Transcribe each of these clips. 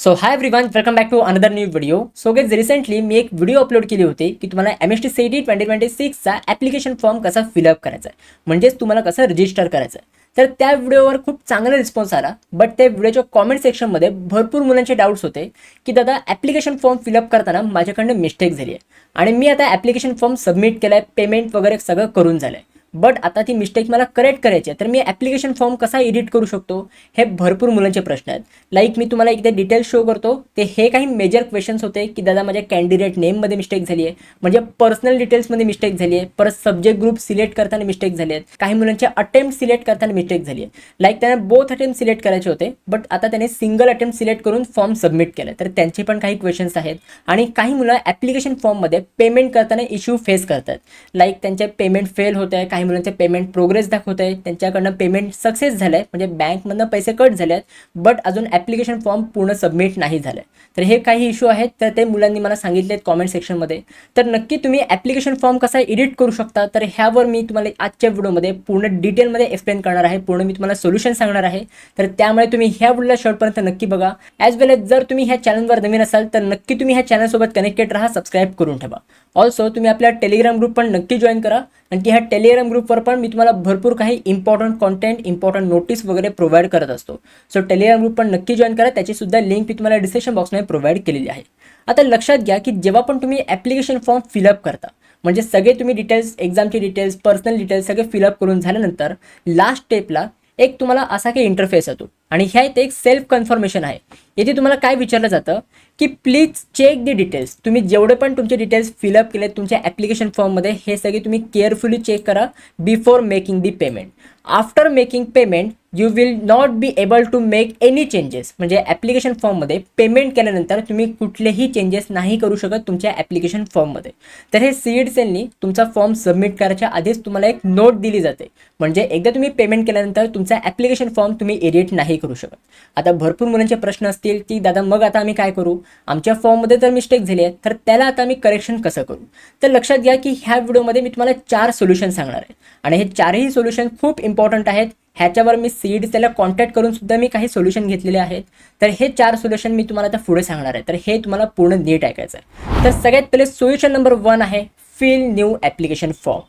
So hi everyone, welcome back to another new video. So guys recently मी एक video upload केली होती की तुम्हाला MST CET 2026चा ॲप्लिकेशन फॉर्म कसा फिलअप करायचा आहे, म्हणजेच तुम्हाला कसं रजिस्टर करायचं आहे. तर त्या व्हिडिओवर खूप चांगला रिस्पॉन्स आला, बट त्या व्हिडिओच्या कॉमेंट सेक्शनमध्ये भरपूर मुलांचे डाऊट्स होते की दादा ॲप्लिकेशन फॉर्म फिलअप करताना माझ्याकडनं मिस्टेक झाली आहे आणि मी आता ॲप्लिकेशन फॉर्म सबमिट केला आहे, पेमेंट वगैरे सगळं करून झालं आहे, बट आता ती मिस्टेक मला करेक्ट करायची आहे. तर मी ॲप्लिकेशन फॉर्म कसा एडिट करू शकतो, हे भरपूर मुलांचे प्रश्न आहेत. लाईक मी तुम्हाला एकदा डिटेल्स शो करतो. ते हे काही मेजर क्वेश्चन्स होते की दादा माझ्या कॅन्डिडेट नेममध्ये मिस्टेक झाली आहे, म्हणजे पर्सनल डिटेल्समध्ये मिस्टेक झाली आहे, परत सब्जेक्ट ग्रुप सिलेक्ट करताना मिस्टेक झाली आहेत, काही मुलांचे अटेम्प्ट सिलेक्ट करताना मिस्टेक झाली आहे. लाईक त्यांना बोथ अटेम्प्ट सिलेक्ट करायचे होते, बट आता त्याने सिंगल अटेम्प्ट सिलेक्ट करून फॉर्म सबमिट केला. तर त्यांचे पण काही क्वेश्चन्स आहेत. आणि काही मुलं ॲप्लिकेशन फॉर्ममध्ये पेमेंट करताना इश्यू फेस करतात. लाईक त्यांचे पेमेंट फेल होत आहे, काही मुलांचे पेमेंट प्रोग्रेस दाखवत आहे, त्यांच्याकडनं पेमेंट सक्सेस झालं आहे, म्हणजे बँकमधनं पैसे कट झाले आहेत, बट अजून ॲप्लिकेशन फॉर्म पूर्ण सबमिट नाही झालं आहे. तर हे काही इश्यू आहेत, तर ते मुलांनी मला सांगितले आहेत कॉमेंट सेक्शनमध्ये. तर नक्की तुम्ही ॲप्लिकेशन फॉर्म कसा एडिट करू शकता, तर ह्यावर मी तुम्हाला आजच्या व्हिडिओमध्ये पूर्ण डिटेलमध्ये एक्सप्लेन करणार आहे. पूर्ण मी तुम्हाला सोल्युशन सांगणार आहे. तर त्यामुळे तुम्ही ह्या व्हिडिओला शेवटपर्यंत नक्की बघा. ॲज वेल एज जर तुम्ही ह्या चॅनलवर नवीन असाल तर नक्की तुम्ही ह्या चॅनलसोबत कनेक्टेड राहा, सबस्क्राईब करून ठेवा. ऑल्सो तुम्ही आपल्या टेलिग्राम ग्रुप पण नक्की जॉईन करा, आणि की ह्या टेलिग्राम ग्रुपवर पण मी तुम्हाला भरपूर काही इम्पॉर्टंट कॉन्टेंट, इम्पॉर्टंट नोटीस वगैरे प्रोव्हाइड करत असतो. सो टेलिग्राम ग्रुप पण नक्की जॉईन करा. त्याची सुद्धा लिंक मी तुम्हाला डिस्क्रिप्शन बॉक्समध्ये प्रोव्हाइड केलेली आहे. आता लक्षात घ्या की जेव्हा पण तुम्ही ॲप्लिकेशन फॉर्म फिलअप करता, म्हणजे सगळे तुम्ही डिटेल्स, एक्झामचे डिटेल्स, पर्सनल डिटेल्स सगळे फिलअप करून झाल्यानंतर लास्ट स्टेपला एक तुम्हाला असा काही इंटरफेस येतो, आणि ह्या इथे एक सेल्फ कन्फर्मेशन आहे. येथे तुम्हाला काय विचारलं जातं की प्लीज चेक द डिटेल्स. तुम्ही जेवढे पण तुमचे डिटेल्स फिलअप केले तुमच्या ॲप्लिकेशन फॉर्ममध्ये, हे सगळे तुम्ही केअरफुली चेक करा before making the payment. After making payment you will not be able to make any changes. म्हणजे ॲप्लिकेशन फॉर्ममध्ये पेमेंट केल्यानंतर तुम्ही कुठलेही चेंजेस नाही करू शकत तुमच्या ॲप्लिकेशन फॉर्ममध्ये. तर हे सीड सेलनी तुमचा फॉर्म सबमिट करायच्या आधीच तुम्हाला एक नोट दिली जाते, म्हणजे एकदा तुम्ही पेमेंट केल्यानंतर तुमचा ॲप्लिकेशन फॉर्म तुम्ही एडिट नाही करू शकत. आता भरपूर मुलांचे प्रश्न असतील की दादा मग आता आम्ही काय करू, आमच्या फॉर्ममध्ये तर मिस्टेक झाली आहे, तर त्याला आता आम्ही करेक्शन कसं करू. तर लक्षात घ्या की ह्या व्हिडिओमध्ये मी तुम्हाला 4 सोल्युशन सांगणार आहे, आणि हे 4ही सोल्युशन खूप इम्पॉर्टंट आहेत. ह्याच्यावर मी सीड त्याला कॉन्टॅक्ट करून सुद्धा मी काही सोल्युशन घेतलेले आहेत. तर हे 4 सोल्युशन मी तुम्हाला आता पुढे सांगणार आहे, तर हे तुम्हाला पूर्ण नीट ऐकायचं आहे. तर सगळ्यात पहिले सोल्युशन नंबर 1 आहे फिल न्यू ॲप्लिकेशन फॉर्म.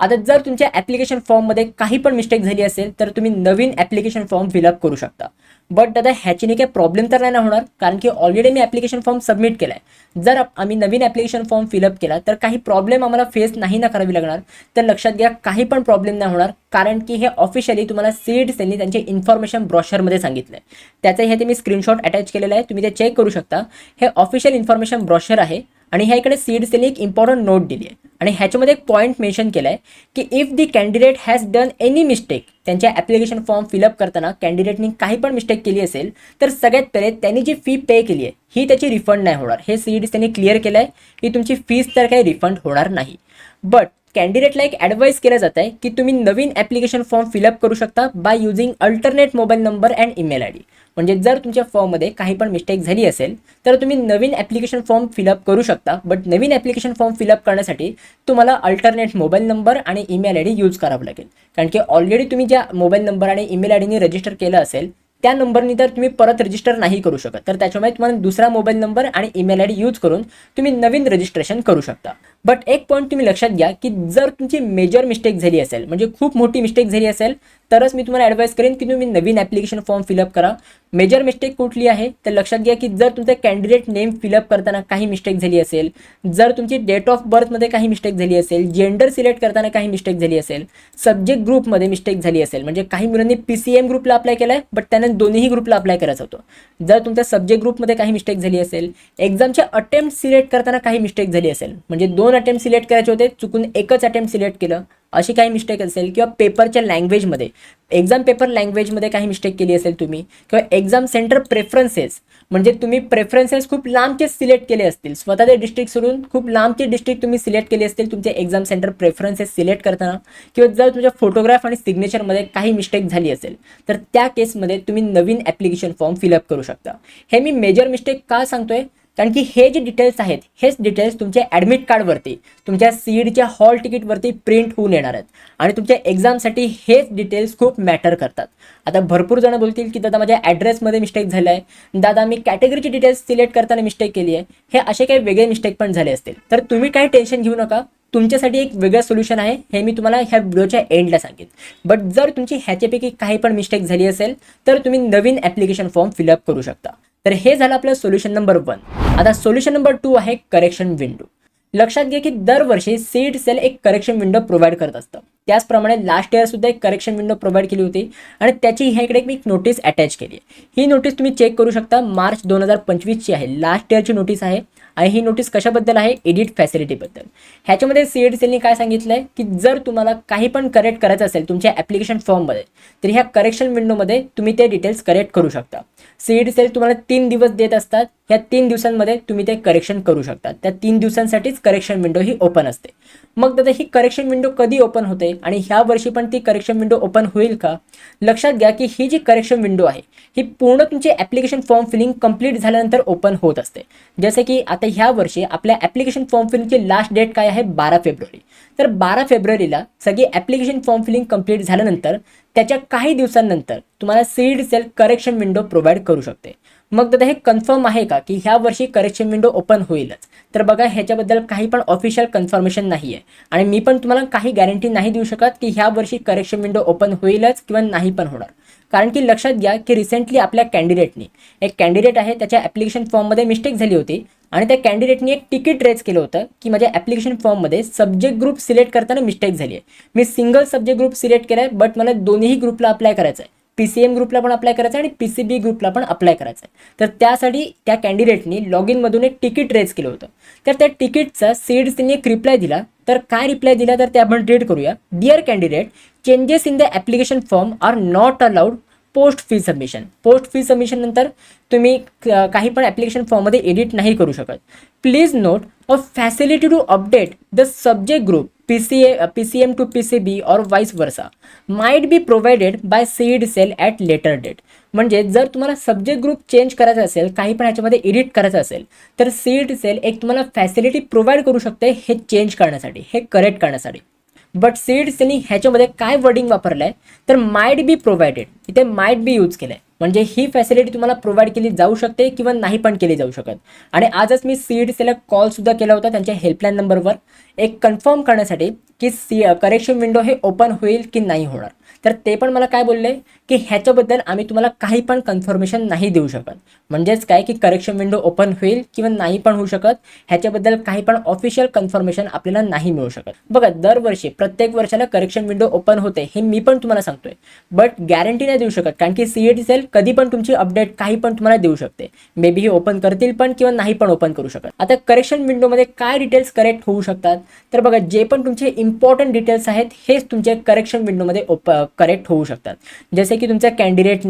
आता जर तुमच्या ॲप्लिकेशन फॉर्ममध्ये काही पण मिस्टेक झाली असेल तर तुम्ही नवीन ॲप्लिकेशन फॉर्म फिलअप करू शकता. बट दादा ह्याच्याने काही प्रॉब्लेम तर नाही ना होणार, कारण की ऑलरेडी मी ॲप्लिकेशन फॉर्म सबमिट केला आहे. जर आम्ही नवीन ॲप्लिकेशन फॉर्म फिलअप केला तर काही प्रॉब्लेम आम्हाला फेस नाही ना करावी लागणार. तर लक्षात घ्या काही पण प्रॉब्लेम नाही होणार, कारण की हे ऑफिशियली तुम्हाला सीड सेलनी त्यांचे इन्फॉर्मेशन ब्रॉशरमध्ये सांगितलं आहे. त्याचं हे ते मी स्क्रीनशॉट अटॅच केलेलं आहे, तुम्ही ते चेक करू शकता. हे ऑफिशियल इन्फॉर्मेशन ब्रॉशर आहे, आणि ह्या इकडे सीड सेलने एक इम्पॉर्टंट नोट दिली आहे, आणि ह्याच्यामध्ये एक पॉईंट मेन्शन केला आहे की if the candidate has done any mistake. त्यांच्या ॲप्लिकेशन फॉर्म फिलअप करताना कॅन्डिडेटनी काही पण मिस्टेक केली असेल तर सगळ्यात पहिले त्यांनी जी फी पे केली आहे ही त्याची रिफंड नाही होणार. हे सीड त्यांनी क्लिअर केलं आहे की तुमची फीस तर काही रिफंड होणार नाही. बट कॅन्डिडेटला एक ॲडवाईस केलं जात आहे की तुम्ही नवीन ॲप्लिकेशन फॉर्म फिलअप करू शकता by using alternate mobile number and email ID. म्हणजे जर तुमच्या फॉर्ममध्ये काही पण मिस्टेक झाली असेल तर तुम्ही नवीन ॲप्लिकेशन फॉर्म फिलअप करू शकता. But Naveen application form fill up करण्यासाठी तुम्हाला अल्टरनेट मोबाईल नंबर आणि ईमेल ID यूज करावं लागेल, कारण की ऑलरेडी तुम्ही ज्या मोबाईल नंबर आणि ईमेल IDने रजिस्टर केलं असेल त्या नंबरनी तर तुम्ही परत रजिस्टर नाही करू शकत. तर त्याच्यामुळे तुम्हाला दुसरा मोबाईल नंबर आणि ईमेल ID यूज करून तुम्ही नवीन रजिस्ट्रेशन करू शकता. बट एक पॉईंट तुम्ही लक्षात घ्या की जर तुमची मेजर मिस्टेक झाली असेल, म्हणजे खूप मोठी मिस्टेक झाली असेल, तरच मी तुम्हाला ॲडवाईस करेन की तुम्ही नवीन ॲप्लिकेशन फॉर्म फिलअप करा. मेजर मिस्टेक कुठली आहे तर लक्षात घ्या की जर तुमचं कॅन्डिडेट नेम फिलअप करताना काही मिस्टेक झाली असेल, जर तुमची डेट ऑफ बर्थमध्ये काही मिस्टेक झाली असेल, जेंडर सिलेक्ट करताना काही मिस्टेक झाली असेल, सब्जेक्ट ग्रुपमध्ये मिस्टेक झाली असेल, म्हणजे काही मुलांनी PCM ग्रुपला अप्लाय केला आहे बट त्यांना दोन्ही ग्रुपला अप्लाय करायचं होतं. जर तुमच्या सब्जेक्ट ग्रुपमध्ये काही मिस्टेक झाली असेल, एक्झामचे अटेम्प्ट सिलेक्ट करताना काही मिस्टेक झाली असेल, म्हणजे 2 अटेम्प्ट सिलेक्ट करायचे होते, चुकून एकच अटेम्प्ट सिलेक्ट केलं, अशी काही मिस्टेक असेल, किंवा पेपरच्या लँग्वेजमध्ये, एक्झाम पेपर लँग्वेजमध्ये काही मिस्टेक केली असेल तुम्ही, किंवा एक्झाम सेंटर प्रेफरन्सेस, म्हणजे तुम्ही प्रेफरन्सेस खूप लांबचे सिलेक्ट केले असतील, स्वतःच्या डिस्ट्रिक्ट सोडून खूप लांबचे डिस्ट्रिक्ट तुम्ही सिलेक्ट केले असतील तुमचे एक्झाम सेंटर प्रेफरन्सेस सिलेक्ट करताना, किंवा जर तुमच्या फोटोग्राफ आणि सिग्नेचरमध्ये काही मिस्टेक झाली असेल तर त्या केसमध्ये तुम्ही नवीन ॲप्लिकेशन फॉर्म फिलअप करू शकता. हे मी मेजर मिस्टेक का सांगतोय, कारण की हे जे डिटेल्स आहेत हेच डिटेल्स तुमच्या ॲडमिट कार्डवरती, तुमच्या सीईडच्या हॉल तिकीटवरती प्रिंट होऊन येणार आहेत आणि तुमच्या एक्झामसाठी हेच डिटेल्स खूप मॅटर करतात. आता भरपूर जण बोलतील की दादा माझ्या ॲड्रेसमध्ये मिस्टेक झाला आहे, दादा मी कॅटेगरीची डिटेल्स सिलेक्ट करताना मिस्टेक केली आहे. हे असे काही वेगळे मिस्टेक पण झाले असतील, तर तुम्ही काही टेन्शन घेऊ नका. तुमच्यासाठी एक वेगळं सोल्युशन आहे, हे मी तुम्हाला ह्या व्हिडिओच्या एंडला सांगेन. बट जर तुमची ह्याच्यापैकी काही पण मिस्टेक झाली असेल तर तुम्ही नवीन ॲप्लिकेशन फॉर्म फिलअप करू शकता. तर हे झालं आपलं सोल्युशन नंबर 1. आता सोल्युशन नंबर 2 आहे करेक्शन विंडो. लक्षात घ्या की दरवर्षी सीड सेल एक करेक्शन विंडो प्रोव्हाइड करत असतं. त्याचप्रमाणे लास्ट इयर सुद्धा एक करेक्शन विंडो प्रोव्हाइड केली होती आणि त्याची ह्याकडे मी एक नोटीस अटॅच केली आहे. ही नोटीस तुम्ही चेक करू शकता, मार्च 2025ची आहे, लास्ट इयरची नोटीस आहे. आणि ही नोटीस कशाबद्दल आहे? एडिट फॅसिलिटीबद्दल. ह्याच्यामध्ये सीड सेलनी काय सांगितलं आहे की जर तुम्हाला काही पण करेक्ट करायचं असेल तुमच्या ॲप्लिकेशन फॉर्ममध्ये तर ह्या करेक्शन विंडोमध्ये तुम्ही ते डिटेल्स करेक्ट करू शकता. सीड सेल तुम्हाला 3 दिवस देत असतात. ह्या 3 दिवसांमध्ये तुम्ही ते करेक्शन करू शकता. त्या 3 दिवसांसाठीच करेक्शन विंडो ही ओपन असते. मग दादा ही करेक्शन विंडो कधी ओपन होते आणि ह्या वर्षी पण ती करेक्शन विंडो ओपन होईल का? लक्षात घ्या की ही जी करेक्शन विंडो आहे ही पूर्ण तुमचे ॲप्लिकेशन फॉर्म फिलिंग कंप्लीट झाल्यानंतर ओपन होत असते. जसे की आता ह्या वर्षी आपल्या ॲप्लिकेशन फॉर्म फिलिंगची लास्ट डेट काय आहे? 12 फेब्रुवारी. तर 12 फेब्रुवारीला सगळी ॲप्लिकेशन फॉर्म फिलिंग कंप्लीट झाल्यानंतर त्याच्या काही दिवसांनंतर तुम्हाला CET cell correction window provide करू शकते. मग दादा हे कन्फर्म आहे का की ह्या वर्षी करेक्शन विंडो ओपन होईलच? तर बघा ह्याच्याबद्दल काही पण ऑफिशियल कन्फर्मेशन नाही आहे आणि मी पण तुम्हाला काही गॅरंटी नाही देऊ शकत की ह्या वर्षी करेक्शन विंडो ओपन होईलच किंवा नाही पण होणार. कारण की लक्षात घ्या की रिसेंटली आपल्या कॅन्डिडेटनी, एक कॅन्डिडेट आहे त्याच्या ॲप्लिकेशन फॉर्ममध्ये मिस्टेक झाली होती आणि त्या कॅन्डिडेटनी एक तिकीट रेज केलं होतं की माझ्या ॲप्लिकेशन फॉर्ममध्ये सब्जेक्ट ग्रुप सिलेक्ट करताना मिस्टेक झाली आहे. मी सिंगल सब्जेक्ट ग्रुप सिलेक्ट केला आहे बट मला दोन्ही ग्रुपला अप्लाय करायचं आहे. PCM ग्रुपला पण अप्लाय करायचं आहे आणि PCB ग्रुपला पण अप्लाय करायचं आहे. तर त्यासाठी त्या कॅन्डिडेटनी लॉग इनमधून एक तिकीट रेज केलं होतं. तर त्या तिकीटचा सीड्स त्यांनी एक रिप्लाय दिला. तर काय रिप्लाय दिला तर ते आपण रीड करूया. Dear candidate, changes in the application form are not allowed post fee submission. Post fee submission नंतर तुम्ही काही पण ॲप्लिकेशन फॉर्ममध्ये एडिट नाही करू शकत. Please note a facility to update the subject group PCM to PCB or vice versa might be provided by seed cell at later date. म्हणजे जर तुम्हाला सब्जेक्ट ग्रुप चेंज करायचा असेल, काही पण ह्याच्यामध्ये एडिट करायचं असेल तर सीड सेल एक तुम्हाला फॅसिलिटी प्रोव्हाइड करू शकते हे चेंज करण्यासाठी, हे करेक्ट करण्यासाठी. बट सीड सेलनी ह्याच्यामध्ये काय वर्डिंग वापरलं आहे तर माइट बी प्रोव्हाइडेड, इथे माइट बी यूज केलं आहे. म्हणजे ही फॅसिलिटी तुम्हाला प्रोव्हाइड केली जाऊ शकते किंवा नाही पण केली जाऊ शकत. आणि आजच मी सीड सेलला कॉलसुद्धा केला होता त्यांच्या हेल्पलाईन नंबरवर एक कन्फर्म करण्यासाठी की करेक्शन विंडो हे ओपन होईल की नाही होणार. तर ते पण मला काय बोलले की ह्याच्याबद्दल आम्ही तुम्हाला काही पण कन्फर्मेशन नाही देऊ शकत. म्हणजेच काय की करेक्शन विंडो ओपन होईल किंवा नाही पण होऊ शकत, ह्याच्याबद्दल काही पण ऑफिशियल कन्फर्मेशन आपल्याला नाही मिळू शकत. बघा दरवर्षी प्रत्येक वर्षाला करेक्शन विंडो ओपन होते हे मी पण तुम्हाला सांगतोय, बट गॅरंटी नाही देऊ शकत. कारण की सीईडी सेल कधी पण तुमची अपडेट काही पण तुम्हाला देऊ शकते. मे बी ही ओपन करतील पण किंवा नाही पण ओपन करू शकत. आता करेक्शन विंडोमध्ये काय डिटेल्स करेक्ट होऊ शकतात तर बघा जे पण तुमचे इम्पॉर्टंट डिटेल्स आहेत हेच तुमचे करेक्शन विंडोमध्ये करेक्ट होऊ शकतात. जसे की तुमचा कॅन्डिडेट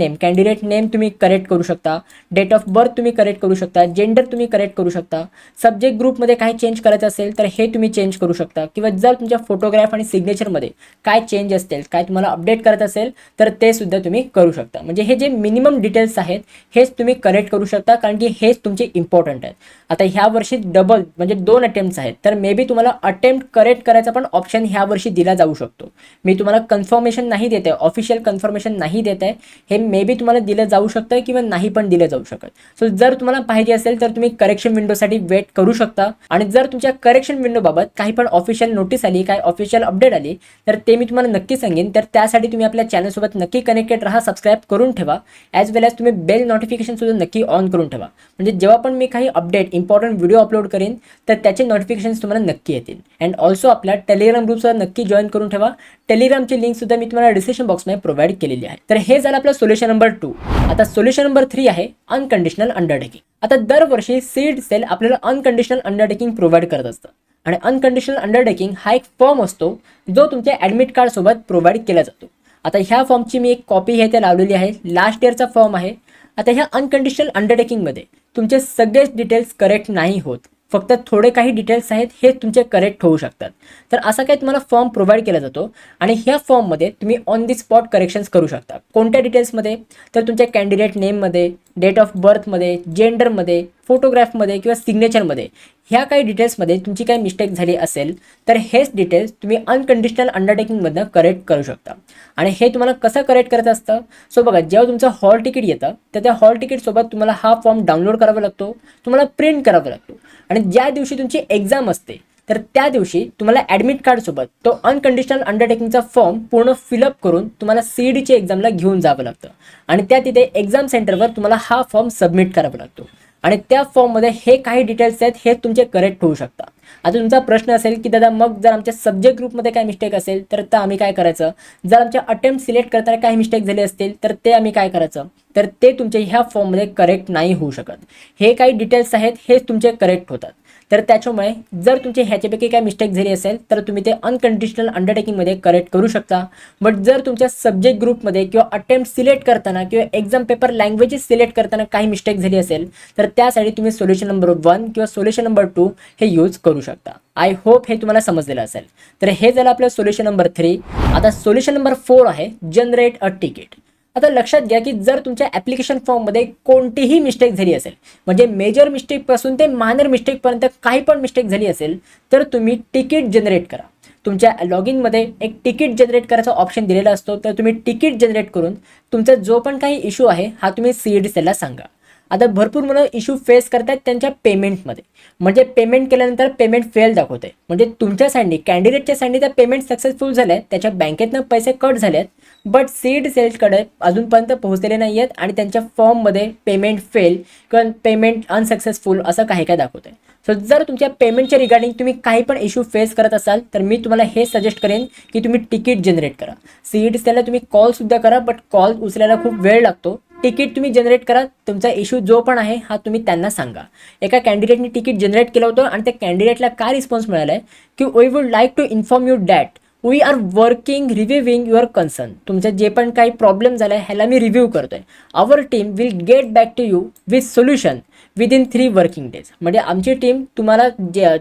नेम तुम्ही करेक्ट करू शकता, डेट ऑफ बर्थ तुम्ही करेक्ट करू शकता, जेंडर तुम्ही करेक्ट करू शकता, सब्जेक्ट ग्रुपमध्ये काय चेंज करायचं असेल तर हे तुम्ही चेंज करू शकता, किंवा जर तुमच्या फोटोग्राफ आणि सिग्नेचरमध्ये काय चेंज असतील, काय तुम्हाला अपडेट करायचं असेल तर ते सुद्धा तुम्ही करू शकता. म्हणजे हे जे मिनिमम डिटेल्स आहेत हेच तुम्ही करेक्ट करू शकता कारण की हेच तुमचे इम्पॉर्टंट आहेत. आता ह्या वर्षी डबल म्हणजे 2 अटेम्प्ट्स आहेत तर मे बी तुम्हाला अटेम्प्ट करेक्ट करायचा पण ऑप्शन ह्या वर्षी दिला जाऊ शकतो. मी तुम्हाला कन्फर्मेशन नाही देते, ऑफिशियल कन्फर्मेशन नाही देत आहे, हे मे बी तुम्हाला दिलं जाऊ शकतं किंवा नाही पण दिलं जाऊ शकत. सो जर तुम्हाला पाहिजे असेल तर तुम्ही करेक्शन विंडोसाठी वेट करू शकता. आणि जर तुमच्या करेक्शन विंडोबाबत काही पण ऑफिशियल नोटीस आली, काय ऑफिशियल अपडेट आली तर ते मी तुम्हाला नक्की सांगेन. तर त्यासाठी तुम्ही आपल्या चॅनलसोबत नक्की कनेक्टेड राहा, सबस्क्राईब करून ठेवा, ॲज वेल ॲज तुम्ही बेल नोटिफिकेशन सुद्धा नक्की ऑन करून ठेवा. म्हणजे जेव्हा पण मी काही अपडेट इम्पॉर्टंट व्हिडिओ अपलोड करेन तर त्याचे नोटिफिकेशन्स तुम्हाला नक्की येतील. अँड ऑल्सो आपल्या टेलिग्राम ग्रुपसुद्धा नक्की जॉईन करून ठेवा. टेलिग्रामची लिंक सुद्धा मी तुम्हाला डिस्क्रिप्शन बॉक्समध्ये प्रोव्हाइड केलेली आहे. तर हे झालं आपलं सोल्युशन नंबर 2. आता सोल्युशन नंबर 3 आहे अनकंडिशनल अंडरटेकिंग. आता दरवर्षी सीड सेल आपल्याला अनकंडिशनल अंडरटेकिंग प्रोव्हाइड करत असतं आणि अनकंडिशनल अंडरटेकिंग हा एक फॉर्म असतो जो तुमच्या ॲडमिट कार्ड सोबत प्रोव्हाइड केला जातो. आता ह्या फॉर्मची मी एक कॉपी आहे ते लावलेली आहे, लास्ट इयरचा फॉर्म आहे. आता ह्या अनकंडिशनल अंडरटेकिंगमध्ये तुमचे सगळेच डिटेल्स करेक्ट नाही होत. फक्त थोडे काही डिटेल्स आहेत हे तुमचे करेक्ट होऊ शकतात. तर असा काही तुम्हाला फॉर्म प्रोव्हाइड केला जातो आणि ह्या फॉर्ममध्ये तुम्ही ऑन दी स्पॉट करेक्शन्स करू शकता. कोणत्या डिटेल्समध्ये? तर तुमच्या कॅन्डिडेट नेममध्ये, डेट ऑफ बर्थमध्ये, जेंडरमध्ये, फोटोग्राफमध्ये किंवा सिग्नेचरमध्ये ह्या काही डिटेल्समध्ये तुमची काही मिस्टेक झाली असेल तर हेच डिटेल्स तुम्ही अनकंडिशनल अंडरटेकिंगमधनं करेक्ट करू शकता. आणि हे तुम्हाला कसं करेक्ट करायचं असतं? सो बघा, जेव्हा तुमचं हॉल तिकीट येतं तर त्या हॉल तिकीटसोबत तुम्हाला हा फॉर्म डाउनलोड करावा लागतो, तुम्हाला प्रिंट करावा लागतो आणि ज्या दिवशी तुमची एक्झाम असते तर त्या दिवशी तुम्हाला ॲडमिट कार्डसोबत तो अनकंडिशनल अंडरटेकिंगचा फॉर्म पूर्ण फिलअप करून तुम्हाला CEDची एक्झामला घेऊन जावं लागतं आणि त्या तिथे एक्झाम सेंटरवर तुम्हाला हा फॉर्म सबमिट करावा लागतो आणि त्या फॉर्ममध्ये हे काही डिटेल्स आहेत हे तुमचे करेक्ट होऊ शकतात. आता तुमचा प्रश्न असेल की दादा मग जर आमच्या सब्जेक्ट ग्रुपमध्ये काय मिस्टेक असेल तर आम्ही काय करायचं? जर आमच्या अटेम्प्ट सिलेक्ट करताना काही मिस्टेक झाली असतील तर ते आम्ही काय करायचं? तर ते तुमच्या ह्या फॉर्ममध्ये करेक्ट नाही होऊ शकत. हे काही डिटेल्स आहेत हे तुमचे करेक्ट होतात. तर त्याच्यामुळे जर तुमची ह्याच्यापैकी काय मिस्टेक झाली असेल तर तुम्ही ते अनकंडिशनल अंडरटेकिंगमध्ये करेक्ट करू शकता. बट जर तुमच्या सब्जेक्ट ग्रुपमध्ये किंवा अटेम्प्ट सिलेक्ट करताना किंवा एक्झाम पेपर लँग्वेजेस सिलेक्ट करताना काही मिस्टेक झाली असेल तर त्यासाठी तुम्ही सोल्युशन नंबर 1 किंवा सोल्युशन नंबर 2 हे यूज करू शकता. आय होप हे तुम्हाला समजलेलं असेल. तर हे झालं आपलं सोल्युशन नंबर 3. आता सोल्युशन नंबर 4 आहे जनरेट अ तिकीट. आता लक्षात घ्या की जर तुमच्या ॲप्लिकेशन फॉर्ममध्ये कोणतीही मिस्टेक झाली असेल, म्हणजे मेजर मिस्टेकपासून ते मायनर मिस्टेकपर्यंत काही पण मिस्टेक झाली असेल तर तुम्ही तिकीट जनरेट करा. तुमच्या लॉग इनमध्ये एक तिकीट जनरेट करायचा ऑप्शन दिलेला असतो. तर तुम्ही तिकीट जनरेट करून तुमचा जो पण काही इश्यू आहे हा तुम्ही CED सेलला सांगा. आता भरपूर मुलं इश्यू फेस करतात त्यांच्या पेमेंटमध्ये, म्हणजे पेमेंट केल्यानंतर पेमेंट फेल दाखवते, म्हणजे तुमच्या साईडनी कॅन्डिडेटच्या साईडनी त्या पेमेंट सक्सेसफुल झाले, त्याच्या बँकेतनं पैसे कट झालेत, बट CED सेल्सकडे अजूनपर्यंत पोहोचलेले नाही आहेत आणि त्यांच्या फॉर्ममध्ये पेमेंट फेल किंवा पेमेंट अनसक्सेसफुल असं काही काय दाखवतं. सो जर तुमच्या पेमेंटच्या रिगार्डिंग तुम्ही काही पण इश्यू फेस करत असाल तर मी तुम्हाला हे सजेस्ट करेन की तुम्ही तिकीट जनरेट करा. CED सेलला तुम्ही कॉलसुद्धा करा, बट कॉल उचलायला खूप वेळ लागतो. तिकीट तुम्ही जनरेट करा, तुमचा इश्यू जो पण आहे हा तुम्ही त्यांना सांगा. एका कॅन्डिडेटने तिकीट जनरेट केलं होतं आणि त्या कॅन्डिडेटला काय रिस्पॉन्स मिळाला आहे की we would like to inform you that we are working reviewing your concern. तुमचं जे पण काही प्रॉब्लेम झाला आहे ह्याला मी रिव्ह्यू करतोय. Our team will get back to you with solution within 3 working days. म्हणजे आमची टीम तुम्हाला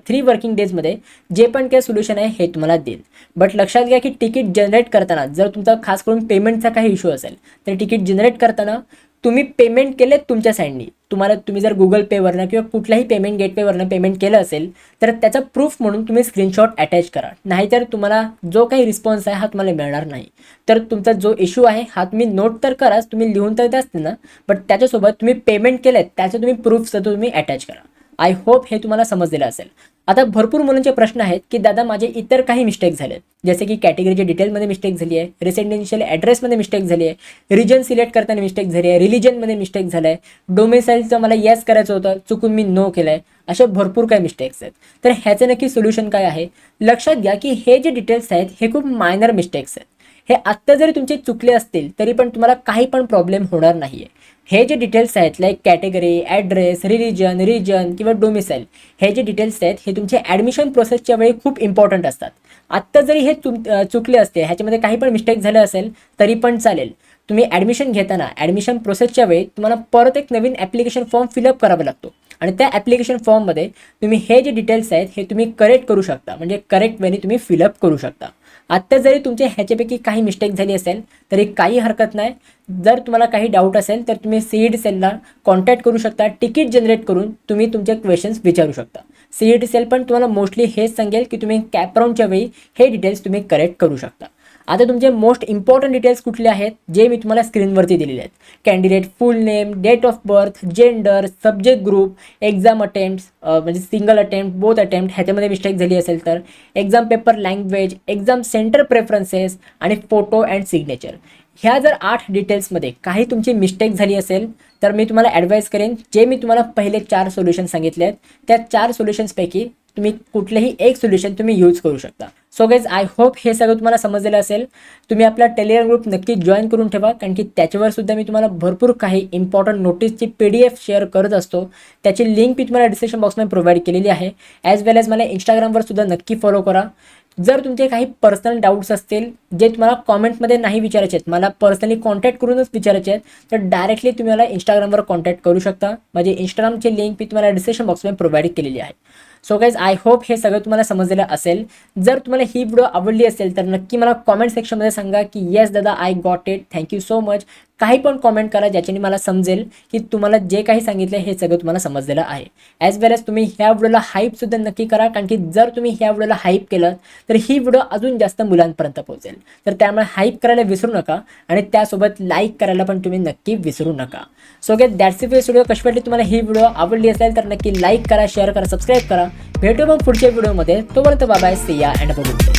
3 वर्किंग डेजमध्ये जे पण काही सोल्युशन आहे हे तुम्हाला देईल. बट लक्षात घ्या की तिकीट जनरेट करताना जर तुमचा खास करून पेमेंटचा काही इश्यू असेल तर तिकीट जनरेट करताना तुम्ही पेमेंट केलेत तुमच्या साईडनी, तुम्ही जर गुगल पेवरनं किंवा कुठल्याही पेमेंट गेटवेवरनं पेमेंट केलं असेल तर त्याचा प्रूफ म्हणून तुम्ही स्क्रीनशॉट अटॅच करा. नाहीतर तुम्हाला जो काही रिस्पॉन्स आहे हा तुम्हाला मिळणार नाही. तर तुमचा जो इश्यू आहे हा तुम्ही नोट तर कराच, तुम्ही लिहून तर द्याच ना, बट त्याच्यासोबत तुम्ही पेमेंट केलेत त्याचं तुम्ही प्रूफचं तुम्ही अटॅच करा. आय होप हे तुम्हाला समजलेलं असेल. आता भरपूर मुलांचे प्रश्न आहेत की दादा माझे इतर काही मिस्टेक झालेत, जसे की कॅटेगरीच्या डिटेलमध्ये मिस्टेक झाली आहे, रेसिडेन्शियल ॲड्रेसमध्ये मिस्टेक झाली आहे, रिजन सिलेक्ट करताना मिस्टेक झाली आहे, रिलिजनमध्ये मिस्टेक झालं आहे, डोमेसाईलचं मला येस करायचं होतं चुकून मी नो केलं आहे, अशा भरपूर काही मिस्टेक्स आहेत. तर ह्याचं नक्की सोल्युशन काय आहे? लक्षात घ्या की हे जे डिटेल्स आहेत हे खूप मायनर मिस्टेक्स आहेत. हे आत्ता जरी तुमचे चुकले असतील तरी पण तुम्हाला काही पण प्रॉब्लेम होणार नाही आहे. हे जे डिटेल्स आहेत लाईक कॅटेगरी, ॲड्रेस, रिजन किंवा डोमिसाईल, हे जे डिटेल्स आहेत हे तुमचे ॲडमिशन प्रोसेसच्या वेळी खूप इम्पॉर्टंट असतात. आत्ता जरी हे चुकले असते, ह्याच्यामध्ये काही पण मिस्टेक झाले असेल तरी पण चालेल. तुम्ही ॲडमिशन घेताना ॲडमिशन प्रोसेसच्या वेळी तुम्हाला परत एक नवीन ॲप्लिकेशन फॉर्म फिलअप करावा लागतो आणि त्या ॲप्लिकेशन फॉर्ममध्ये तुम्ही हे जे डिटेल्स आहेत हे तुम्ही करेक्ट करू शकता, म्हणजे करेक्ट वेनी तुम्ही फिलअप करू शकता. आत्ता जरी तुमचे ह्याच्यापैकी काही मिस्टेक झाली असेल तरी काही हरकत नाही. जर तुम्हाला काही डाऊट असेल तर तुम्ही CED सेलला कॉन्टॅक्ट करू शकता. तिकीट जनरेट करून तुम्ही तुमचे क्वेश्चन्स विचारू शकता. CED सेल पण तुम्हाला मोस्टली हेच सांगेल की तुम्ही कॅपराऊंडच्या वेळी हे डिटेल्स तुम्ही करेक्ट करू शकता. आता तुमचे मोस्ट इम्पॉर्टंट डिटेल्स कुठले आहेत जे मी तुम्हाला स्क्रीनवरती दिलेले आहेत. Candidate full name, date of birth, gender, subject group, exam attempts म्हणजे सिंगल अटेम्प्ट, बोथ अटेम्प्ट ह्याच्यामध्ये मिस्टेक झाली असेल तर, exam paper language, exam centre preferences आणि फोटो अँड सिग्नेचर. ह्या जर 8 डिटेल्समध्ये काही तुमची मिस्टेक झाली असेल तर मी तुम्हाला ॲडवाईस करेन जे मी तुम्हाला पहिले 4 सोल्युशन सांगितले आहेत त्या 4 सोल्युशन्सपैकी तुम्ही कुठलेही एक सोल्युशन तुम्ही यूज करू शकता. सो गाईज आय होप हे सगळं तुम्हाला समजलेलं असेल. तुम्ही आपला टेलिग्राम ग्रुप नक्की जॉईन करून ठेवा, कारण की त्याच्यावर सुद्धा मी तुम्हाला भरपूर काही इम्पॉर्टंट नोटीसची PDF शेअर करत असतो. त्याची लिंक मी तुम्हाला डिस्क्रिप्शन बॉक्समध्ये प्रोव्हाइड केलेली आहे. ॲज वेल एज मला इंस्टाग्रामवर सुद्धा नक्की फॉलो करा. जर तुमचे काही पर्सनल डाऊट्स असतील जे तुम्हाला कॉमेंटमध्ये नाही विचारायचे आहेत, मला पर्सनली कॉन्टॅक्ट करूनच विचारायचे आहेत, तर डायरेक्टली तुम्ही मला इंस्टाग्रामवर कॉन्टॅक्ट करू शकता. माझे इंस्टाग्रामची लिंक मी तुम्हाला डिस्क्रिप्शन बॉक्समध्ये प्रोव्हाइड केलेली आहे. सो गाईज आय होप हे सगळं तुम्हाला समजलेलं असेल. जर तुम्हाला ही व्हिडिओ आवडली असेल तर नक्की मला कॉमेंट सेक्शनमध्ये सांगा की येस दादा I got it, thank you so much. काही पण कॉमेंट करा ज्याच्याने मला समजेल की तुम्हाला जे काही सांगितलं हे सगळं तुम्हाला समजलेलं आहे. ॲज वेल एज तुम्ही ह्या व्हिडिओला हाईपसुद्धा नक्की करा, कारण की जर तुम्ही ह्या व्हिडिओला हाईप केलं तर ही व्हिडिओ अजून जास्त मुलांपर्यंत पोहोचेल. तर त्यामुळे हाईप करायला विसरू नका आणि त्यासोबत लाईक करायला पण तुम्ही नक्की विसरू नका. So gate that's it. Video कशी वाटली तुम्हाला ही व्हिडिओ आवडली असेल तर नक्की लाईक करा, शेअर करा, सबस्क्राईब करा. भेटू मग पुढच्या व्हिडिओमध्ये. तोपर्यंत बाय बाय, सी या अँड बाय.